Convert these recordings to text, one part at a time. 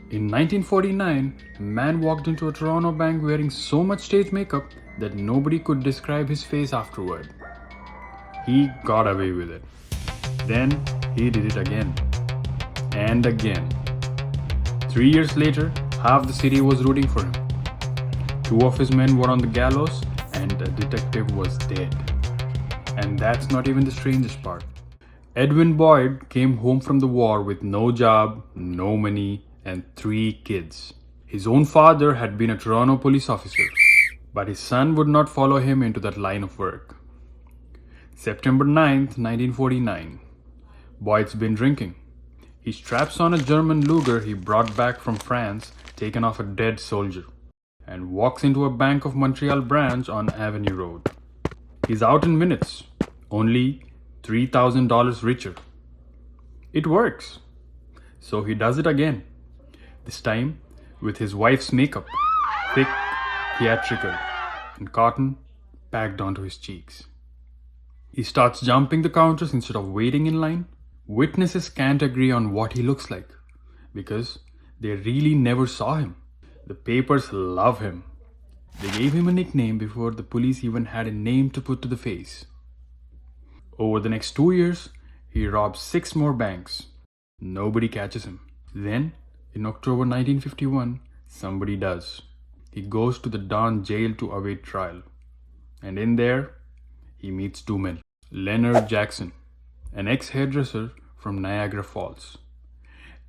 In 1949, a man walked into a Toronto bank wearing so much stage makeup that nobody could describe his face afterward. He got away with it. Then he did it again and again. 3 years later, half the city was rooting for him. Two of his men were on the gallows, and the detective was dead. And that's not even the strangest part. Edwin Boyd came home from the war with no job, no money, and 3 kids. His own father had been a Toronto police officer, but his son would not follow him into that line of work. September 9th, 1949. Boyd's been drinking. He straps on a German Luger he brought back from France, taken off a dead soldier, and walks into a Bank of Montreal branch on Avenue Road. He's out in minutes, only $3,000 richer. It works. So he does it again. This time with his wife's makeup, thick, theatrical, and cotton packed onto his cheeks. He starts jumping the counters instead of waiting in line. Witnesses can't agree on what he looks like because they really never saw him. The papers love him. They gave him a nickname before the police even had a name to put to the face. Over the next 2 years, he robs 6 more banks. Nobody catches him. Then, in October 1951, somebody does. He goes to the Don jail to await trial. And in there, he meets 2 men. Leonard Jackson, an ex-hairdresser from Niagara Falls.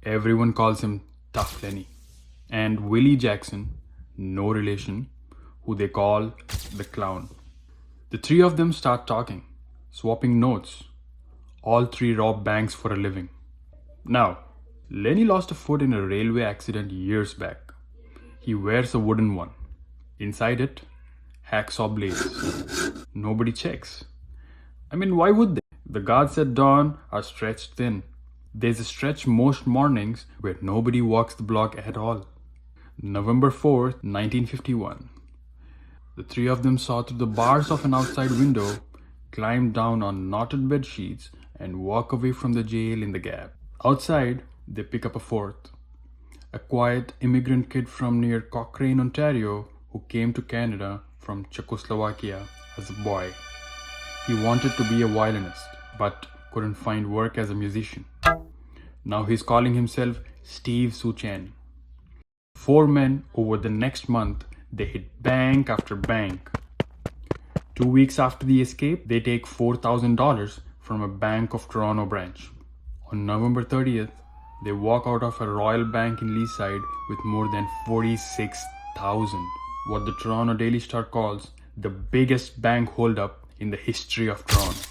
Everyone calls him Tough Lenny. And Willie Jackson, no relation, who they call the Clown. The 3 of them start talking, swapping notes. All 3 rob banks for a living. Now, Lenny lost a foot in a railway accident years back. He wears a wooden one. Inside it, hacksaw blades. Nobody checks. I mean, why would they? The guards at dawn are stretched thin. There's a stretch most mornings where nobody walks the block at all. November 4th, 1951. The 3 of them saw through the bars of an outside window, climb down on knotted bed sheets, and walk away from the jail in the gap. Outside, they pick up a 4th. A quiet immigrant kid from near Cochrane, Ontario, who came to Canada from Czechoslovakia as a boy. He wanted to be a violinist, but couldn't find work as a musician. Now he's calling himself Steve Suchan. 4 men over the next month, they hit bank after bank. 2 weeks after the escape, they take $4,000 from a Bank of Toronto branch. On November 30th, they walk out of a Royal Bank in Leaside with more than $46,000, what the Toronto Daily Star calls the biggest bank holdup in the history of Toronto.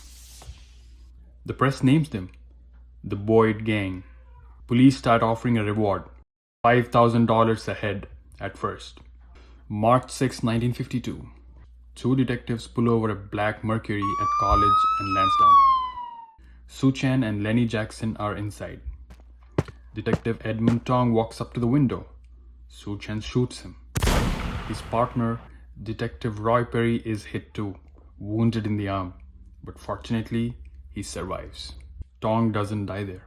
The press names them the Boyd Gang. Police start offering a reward, $5,000 a head at first. March 6, 1952. 2 detectives pull over a black Mercury at College and Lansdowne. Suchan and Lenny Jackson are inside. Detective Edmund Tong walks up to the window. Suchan shoots him. His partner, Detective Roy Perry, is hit too, wounded in the arm, but fortunately, he survives. Tong doesn't die there.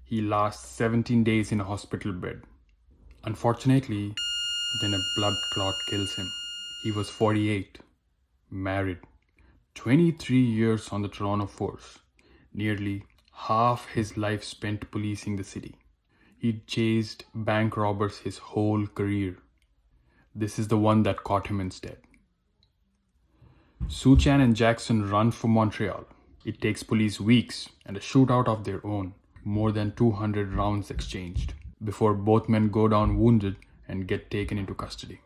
He lasts 17 days in a hospital bed. Unfortunately, then a blood clot kills him. He was 48, married, 23 years on the Toronto force, nearly half his life spent policing the city. He'd chased bank robbers his whole career. This is the one that caught him instead. Suchan and Jackson run for Montreal. It takes police weeks and a shootout of their own, more than 200 rounds exchanged, before both men go down wounded and get taken into custody.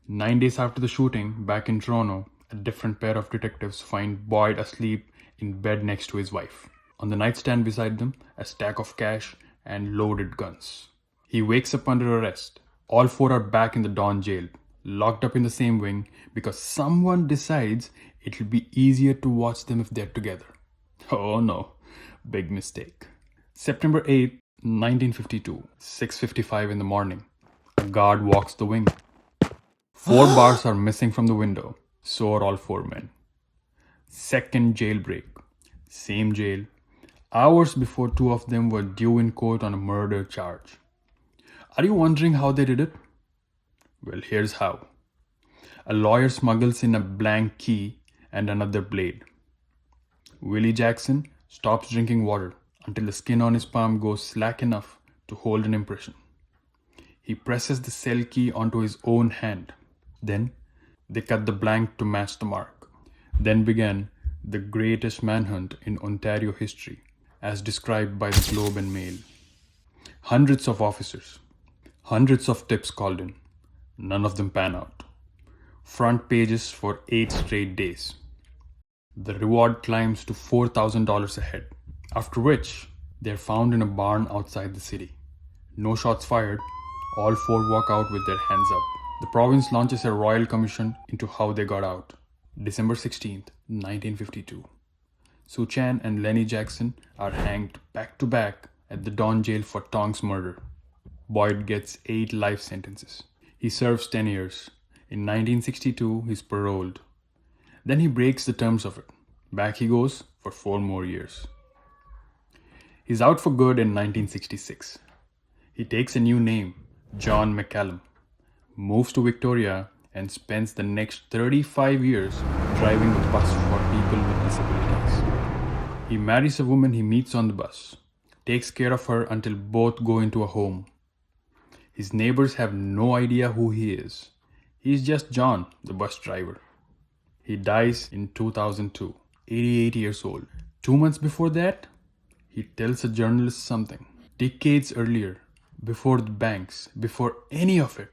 9 days after the shooting, back in Toronto, a different pair of detectives find Boyd asleep in bed next to his wife. On the nightstand beside them, a stack of cash and loaded guns. He wakes up under arrest. All 4 are back in the Don jail, locked up in the same wing because someone decides it'll be easier to watch them if they're together. Oh no, big mistake. September 8th, 1952, 6:55 in the morning. A guard walks the wing. 4 bars are missing from the window, so are all 4 men. Second jailbreak. Same jail. Hours before 2 of them were due in court on a murder charge. Are you wondering how they did it? Well, here's how. A lawyer smuggles in a blank key and another blade. Willie Jackson stops drinking water until the skin on his palm goes slack enough to hold an impression. He presses the cell key onto his own hand. Then they cut the blank to match the mark. Then began the greatest manhunt in Ontario history, as described by the Globe and Mail. Hundreds of officers, hundreds of tips called in. None of them pan out. Front pages for 8 straight days. The reward climbs to $4,000 a head, after which they're found in a barn outside the city. No shots fired, all 4 walk out with their hands up. The province launches a royal commission into how they got out. December 16th, 1952. Sue Chan and Lenny Jackson are hanged back to back at the Don jail for Tong's murder. Boyd gets 8 life sentences. He serves 10 years. In 1962, he's paroled. Then he breaks the terms of it. Back he goes for 4 more years. He's out for good in 1966. He takes a new name, John McCallum, moves to Victoria, and spends the next 35 years driving a bus for people with disabilities. He marries a woman he meets on the bus, takes care of her until both go into a home. His neighbors have no idea who he is. He's just John, the bus driver. He dies in 2002, 88 years old. 2 months before that, he tells a journalist something. Decades earlier, before the banks, before any of it,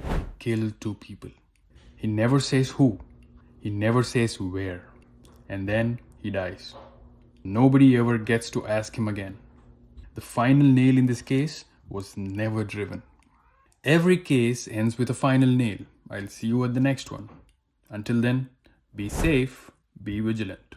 he killed 2 people. He never says who. He never says where. And then he dies. Nobody ever gets to ask him again. The final nail in this case was never driven. Every case ends with a final nail. I'll see you at the next one. Until then, be safe, be vigilant.